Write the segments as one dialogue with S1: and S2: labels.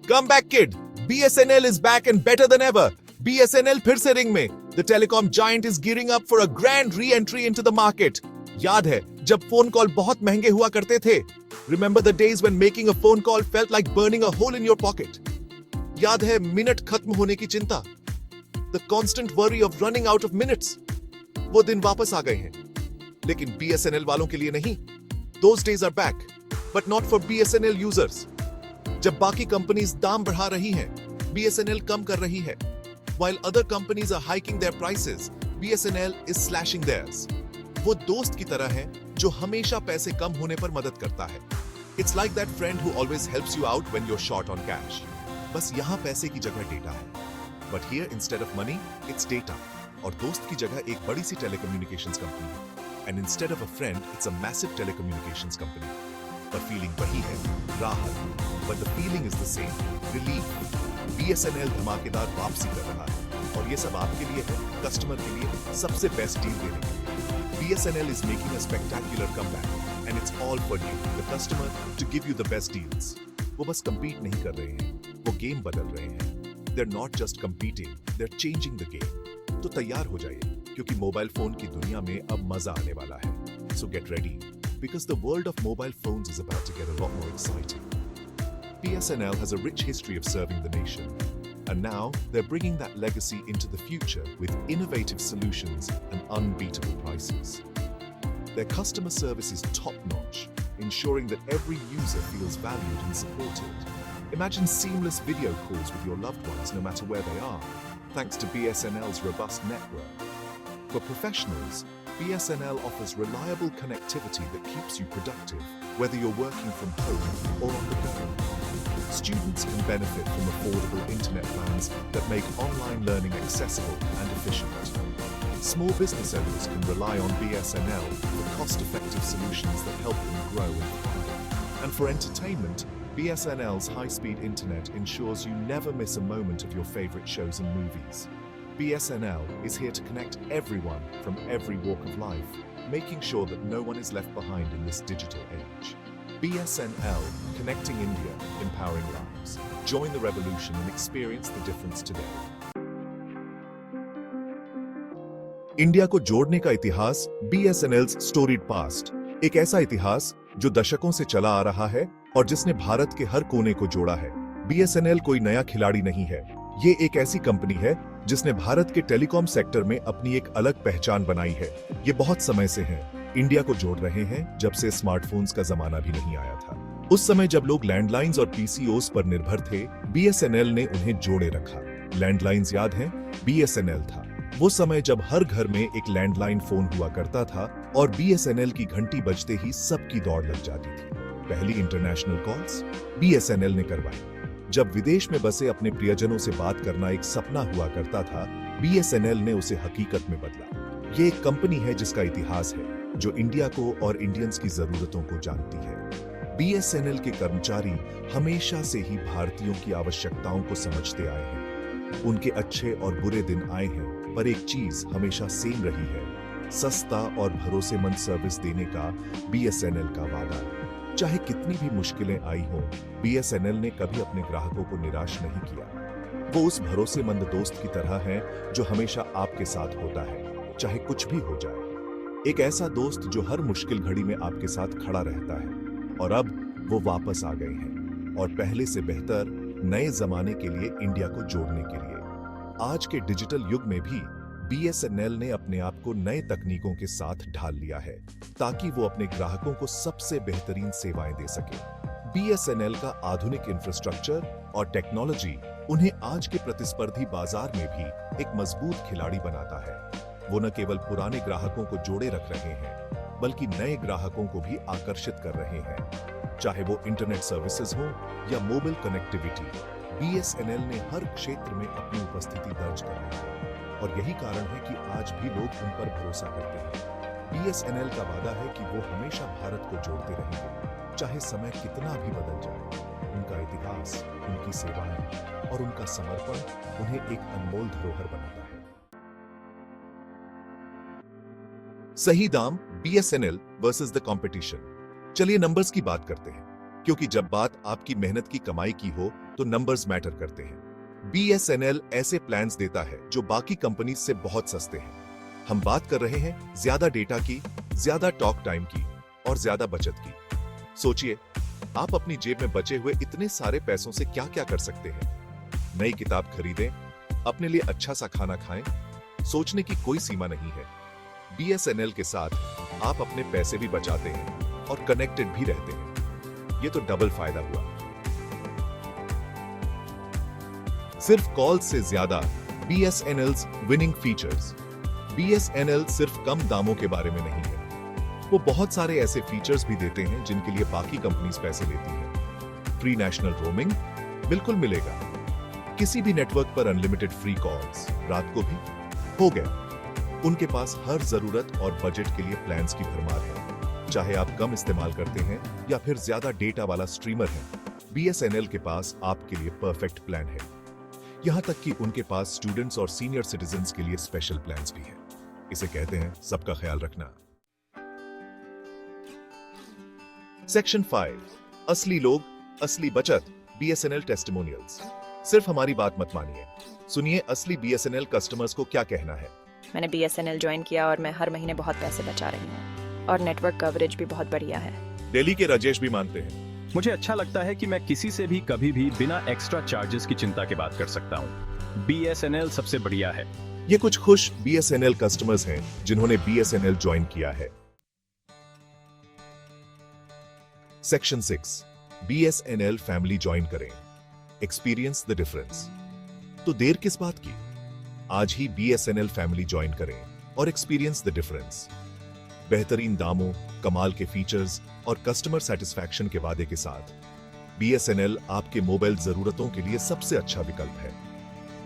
S1: Come back, kid. BSNL is back and better than ever. BSNL फिर से ring में. The telecom giant is gearing up for a grand re-entry into the market. याद है जब phone call बहुत महंगे हुआ करते थे? Remember the days when making a phone call felt like burning a hole in your pocket? याद है मिनट खत्म होने की चिंता? The constant worry of running out of minutes. वो दिन वापस आ गए हैं. लेकिन BSNL वालों के लिए नहीं. Those days are back, but not for BSNL users. जब बाकी कंपनीज दाम बढ़ा रही हैं, BSNL कम कर रही है. While other companies are hiking their prices, BSNL is slashing theirs. वो दोस्त की तरह है जो हमेशा पैसे कम होने पर मदद करता है. It's like that friend who always helps you out when you're short on cash. बस यहाँ पैसे की जगह डेटा है. But here instead of money, it's data. और दोस्त की जगह एक बड़ी सी telecommunications company है. And instead of a friend, it's a massive telecommunications company. The feeling वही है, राहत. But the feeling is the same, relief. BSNL धमाकेदार वापसी कर रहा है. और ये सब आपके लिए है, कस्टमर के लिए सबसे बेस्ट डील देने के लिए. BSNL is making a spectacular comeback, and it's all for you, the customer, to give you the best deals. वो बस compete नहीं कर रहे हैं, वो गेम बदल रहे हैं. They're not just competing, they're changing the game. तो तैयार हो जाइए, क्योंकि मोबाइल फोन की दुनिया में अब मजा आने वाला है. So get ready, because the world of mobile phones is about to get a lot more exciting. BSNL has a rich history of serving the nation, and now they're bringing that legacy into the future with innovative solutions and unbeatable prices. Their customer service is top-notch, ensuring that every user feels valued and supported. Imagine seamless video calls with your loved ones no matter where they are, thanks to BSNL's robust network. For professionals, BSNL offers reliable connectivity that keeps you productive, whether you're working from home or on the go. Students can benefit from affordable internet plans that make online learning accessible and efficient. Small business owners can rely on BSNL for cost-effective solutions that help them grow and thrive. And for entertainment, BSNL's high-speed internet ensures you never miss a moment of your favorite shows and movies. BSNL is here to connect everyone from every walk of life, making sure that no one is left behind in this digital age. BSNL, connecting India, empowering lives. Join the revolution and experience the difference today. India को जोड़ने का इतिहास, BSNL's storied past. एक ऐसा इतिहास जो दशकों से चला आ रहा है और जिसने भारत के हर कोने को जोड़ा है. BSNL कोई नया खिलाड़ी नहीं है. ये एक ऐसी कंपनी है जिसने भारत के टेलीकॉम सेक्टर में अपनी एक अलग पहचान बनाई है. ये बहुत समय से हैं. इंडिया को जोड़ रहे हैं जब से स्मार्टफोन्स का जमाना भी नहीं आया था. उस समय जब लोग लैंडलाइंस और पीसीओस पर निर्भर थे, BSNL ने उन्हें जोड़े रखा. लैंडलाइंस याद हैं? BSNL था. वो समय जब हर घर में एक लैंडलाइन फोन हुआ करता था और BSNL की घंटी बजते ही सबकी दौड़ लग जाती थी. पहली इंटरनेशनल कॉल्स BSNL ने करवाई. जब विदेश में बसे अपने प्रियजनों से बात करना एक सपना हुआ करता था, BSNL ने उसे हकीकत में बदला. ये एक कंपनी है जिसका इतिहास है, जो इंडिया को और इंडियंस की जरूरतों को जानती है. BSNL के कर्मचारी हमेशा से ही भारतीयों की आवश्यकताओं को समझते आए हैं. उनके अच्छे और बुरे दिन आए हैं, पर एक चीज हमेशा सेम रही है: सस्ता और भरोसेमंद सर्विस देने का BSNL का वादा. चाहे कितनी भी मुश्किलें आई हों, BSNL ने कभी अपने ग्राहकों को निराश नहीं किया. वो उस भरोसेमंद दोस्त की तरह है जो हमेशा आपके साथ होता है, चाहे कुछ भी हो जाए. एक ऐसा दोस्त जो हर मुश्किल घड़ी में आपके साथ खड़ा रहता है. और अब वो वापस आ गए हैं, और पहले से बेहतर नए जमाने के लिए, इंडिया को जोड़ने के लिए. आज के डिजिटल युग में भी BSNL ने अपने आप को नए तकनीकों के साथ ढाल लिया है, ताकि वो अपने ग्राहकों को सबसे बेहतरीन सेवाएं दे सके. BSNL का आधुनिक इंफ्रास्ट्रक्चर और टेक्नोलॉजी उन्हें आज के प्रतिस्पर्धी बाजार में भी एक मजबूत खिलाड़ी बनाता है. वो न केवल पुराने ग्राहकों को जोड़े रख रहे हैं, बल्कि नए ग्राहकों को भी आकर्षित कर रहे हैं. चाहे वो इंटरनेट सर्विसेज हो या मोबाइल कनेक्टिविटी, BSNL ने हर क्षेत्र में अपनी उपस्थिति दर्ज कर ली है. और यही कारण है कि आज भी लोग उन पर भरोसा करते हैं. BSNL का वादा है कि वो हमेशा भारत को जोड़ते रहेंगे, चाहे समय कितना भी बदल जाए. उनका इतिहास, उनकी सेवाएं और उनका समर्पण उन्हें एक अनमोल धरोहर बनाता है. सही दाम, BSNL वर्सेस द कंपटीशन. चलिए नंबर्स की बात करते हैं, क्योंकि जब बात आपकी मेहनत की कमाई की हो, तो नंबर्स मैटर करते हैं। BSNL ऐसे प्लान्स देता है जो बाकी कंपनीज से बहुत सस्ते हैं। हम बात कर रहे हैं ज्यादा डेटा की, ज्यादा टॉक टाइम की और ज्यादा बचत की। सोचिए, आप अपनी जेब में बचे हुए इतने सारे पैसों से क्या क्या कर सकते हैं। नई किताब खरीदें, अपने लिए अच्छा सा खाना खाएं, सोचने की कोई सीमा नहीं है। BSNL के साथ आप अपने पैसे भी बचाते हैं और कनेक्टेड भी रहते हैं। ये तो डबल फायदा हुआ। सिर्फ कॉल से ज्यादा BSNL's विनिंग फीचर्स। BSNL सिर्फ कम दामों के बारे में नहीं है, वो बहुत सारे ऐसे फीचर्स भी देते हैं जिनके लिए बाकी कंपनीज पैसे लेती हैं। फ्री नेशनल रोमिंग बिल्कुल मिलेगा, किसी भी नेटवर्क पर अनलिमिटेड फ्री कॉल्स, रात को भी हो गया। उनके पास हर जरूरत और बजट के लिए प्लान्स की भरमार है। चाहे आप कम इस्तेमाल करते हैं या फिर ज्यादा डेटा वाला स्ट्रीमर है, BSNL के पास आपके लिए परफेक्ट प्लान है। यहां तक कि उनके पास स्टूडेंट्स और सीनियर सिटीजन्स के लिए स्पेशल प्लान्स भी हैं। इसे कहते हैं सबका ख्याल रखना। सेक्शन 5, असली लोग, असली बचत, BSNL टेस्टिमोनियल्स। सिर्फ हमारी बात मत मानिए, सुनिए असली BSNL कस्टमर्स को क्या कहना है।
S2: मैंने BSNL ज्वाइन किया और मैं हर महीने बहुत पैसे बचा रही हूँ और नेटवर्क कवरेज भी बहुत बढ़िया है।
S1: दिल्ली के राजेश भी मानते हैं।
S3: मुझे अच्छा लगता है कि मैं किसी से भी कभी भी बिना एक्स्ट्रा चार्जेस की चिंता के बात कर सकता हूँ। BSNL सबसे बढ़िया है।
S1: ये कुछ खुश BSNL कस्टमर्स हैं जिन्होंने BSNL ज्वाइन किया है। सेक्शन 6, BSNL फैमिली ज्वाइन करें, एक्सपीरियंस द डिफरेंस। तो देर किस बात की, आज ही BSNL फैमिली ज्वाइन करें और एक्सपीरियंस द डिफरेंस। बेहतरीन दामों, कमाल के फीचर्स और कस्टमर सेटिस्फैक्शन के वादे के साथ BSNL आपके मोबाइल जरूरतों के लिए सबसे अच्छा विकल्प है।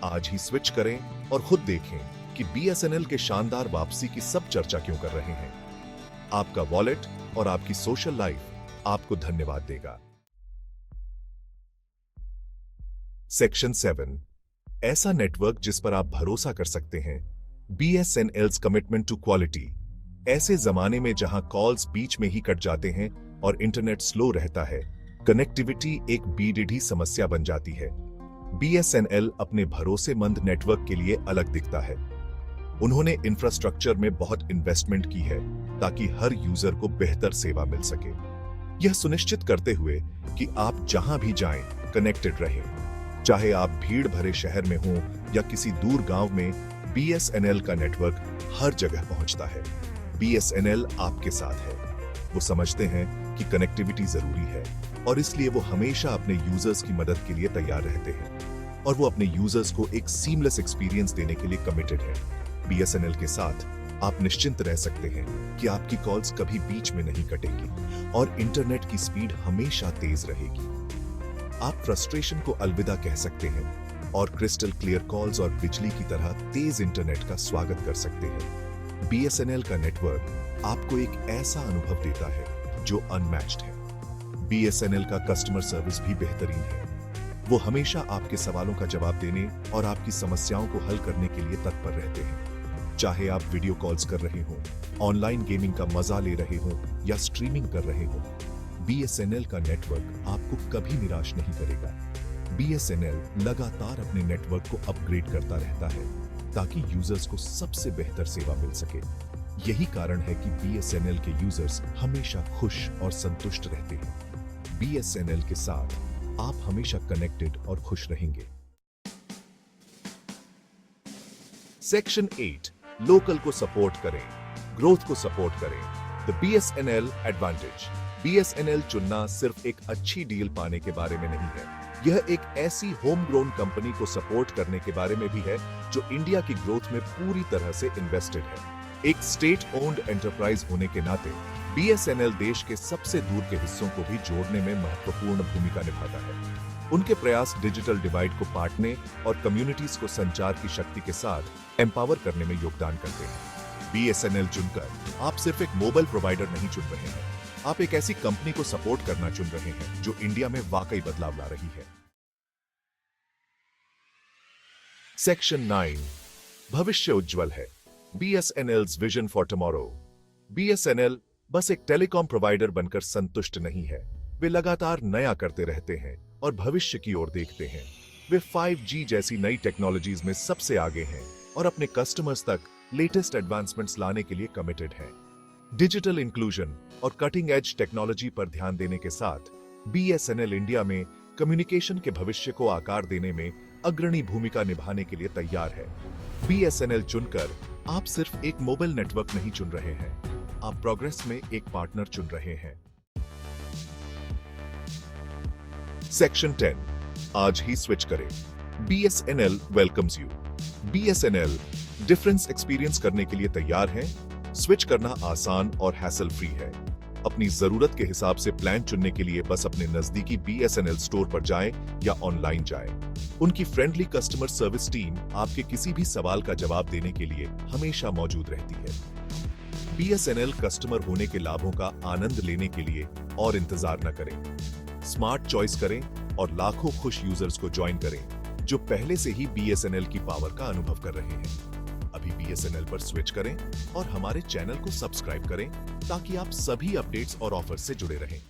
S1: आज ही स्विच करें और खुद देखें कि BSNL के शानदार वापसी की सब चर्चा क्यों कर रहे हैं। आपका वॉलेट और आपकी सोशल लाइफ आपको धन्यवाद देगा। सेक्शन 7, ऐसा नेटवर्क जिस पर आप भरोसा कर सकते हैं, BSNL's कमिटमेंट टू क्वालिटी। ऐसे जमाने में जहां कॉल्स बीच में ही कट जाते हैं और इंटरनेट स्लो रहता है, कनेक्टिविटी एक BDD समस्या बन जाती है। BSNL अपने भरोसेमंद नेटवर्क के लिए अलग दिखता है। उन्होंने इंफ्रास्ट्रक्चर में बहुत इन्वेस्टमेंट की है ताकि हर यूजर को बेहतर सेवा मिल सके, यह सुनिश्चित करते हुए कि आप जहां भी जाएं कनेक्टेड रहें। चाहे आप भीड़ भरे शहर में हों या किसी दूर गांव में, BSNL का नेटवर्क हर जगह पहुंचता है। BSNL आपके साथ है। वो समझते हैं कि कनेक्टिविटी जरूरी है और इसलिए वो हमेशा अपने यूजर्स की मदद के लिए तैयार रहते हैं और वो अपने यूजर्स को एक सीमलेस एक्सपीरियंस देने के लिए कमिटेड है। BSNL के साथ आप निश्चिंत रह सकते हैं कि आपकी कॉल्स कभी बीच में नहीं कटेगी और इंटरनेट की स्पीड हमेशा तेज रहेगी। आप फ्रस्ट्रेशन को अलविदा कह सकते हैं और क्रिस्टल क्लियर कॉल्स और बिजली की तरह तेज इंटरनेट का स्वागत कर सकते हैं। BSNL का नेटवर्क आपको एक ऐसा अनुभव देता है जो अनमैच्ड है। BSNL का कस्टमर सर्विस भी बेहतरीन है। वो हमेशा आपके सवालों का जवाब देने और आपकी समस्याओं को हल करने के लिए तत्पर रहते हैं। चाहे आप वीडियो कॉल्स कर रहे हों, ऑनलाइन गेमिंग का मजा ले रहे हों या स्ट्रीमिंग कर रहे हों, BSNL का नेटवर्क आपको कभी निराश नहीं करेगा। BSNL लगातार अपने नेटवर्क को अपग्रेड करता रहता है ताकि यूजर्स को सबसे बेहतर सेवा मिल सके। यही कारण है कि BSNL के यूजर्स हमेशा खुश और संतुष्ट रहते हैं। BSNL के साथ आप हमेशा कनेक्टेड और खुश रहेंगे। सेक्शन 8, लोकल को सपोर्ट करें, ग्रोथ को सपोर्ट करें। The BSNL advantage. BSNL चुनना सिर्फ एक अच्छी डील पाने के बारे में नहीं है, यह एक ऐसी होम ग्रोन कंपनी को सपोर्ट करने के बारे में भी है जो इंडिया की ग्रोथ में पूरी तरह से इन्वेस्टेड है। एक स्टेट ओन्ड एंटरप्राइज होने के नाते BSNL देश के सबसे दूर के हिस्सों को भी जोड़ने में महत्वपूर्ण भूमिका निभाता है। उनके प्रयास डिजिटल डिवाइड को पाटने और कम्युनिटीज को संचार की शक्ति के साथ एम्पावर करने में योगदान करते हैं। BSNL चुनकर आप सिर्फ एक मोबाइल प्रोवाइडर नहीं चुन रहे हैं, आप एक ऐसी कंपनी को सपोर्ट करना चुन रहे हैं जो इंडिया में वाकई बदलाव ला रही है। सेक्शन 9, भविष्य उज्जवल है। BSNL's vision for tomorrow. BSNL बस एक टेलीकॉम प्रोवाइडर बनकर संतुष्ट नहीं है, वे लगातार नया करते रहते हैं और भविष्य की ओर देखते हैं। वे 5G जैसी नई टेक्नोलॉजीज में सबसे आगे हैं और अपने कस्टमर्स तक लेटेस्ट एडवांसमेंट्स लाने के लिए कमिटेड हैं। डिजिटल इंक्लूजन और कटिंग एज टेक्नोलॉजी पर ध्यान देने के साथ BSNL इंडिया में कम्युनिकेशन के भविष्य को आकार देने में अग्रणी भूमिका निभाने के लिए तैयार है। BSNL चुनकर आप सिर्फ एक मोबाइल नेटवर्क नहीं चुन रहे हैं, आप प्रोग्रेस में एक पार्टनर चुन रहे हैं। सेक्शन 10, आज ही स्विच करें। BSNL welcomes you. BSNL difference experience करने के लिए तैयार है। स्विच करना आसान और हैसल फ्री है। अपनी जरूरत के हिसाब से प्लान चुनने के लिए बस अपने नजदीकी BSNL स्टोर पर जाएं या ऑनलाइन जाएं। उनकी फ्रेंडली कस्टमर सर्विस टीम आपके किसी भी सवाल का जवाब देने के लिए हमेशा मौजूद रहती है। BSNL कस्टमर होने के लाभों का आनंद लेने के लिए और इंतजार न करें। स्मार्ट चॉइस करें और लाखों खुश यूजर्स को ज्वाइन करें जो पहले से ही BSNL की पावर का अनुभव कर रहे हैं। अभी BSNL पर स्विच करें और हमारे चैनल को सब्सक्राइब करें ताकि आप सभी अपडेट्स और ऑफर्स से जुड़े रहें।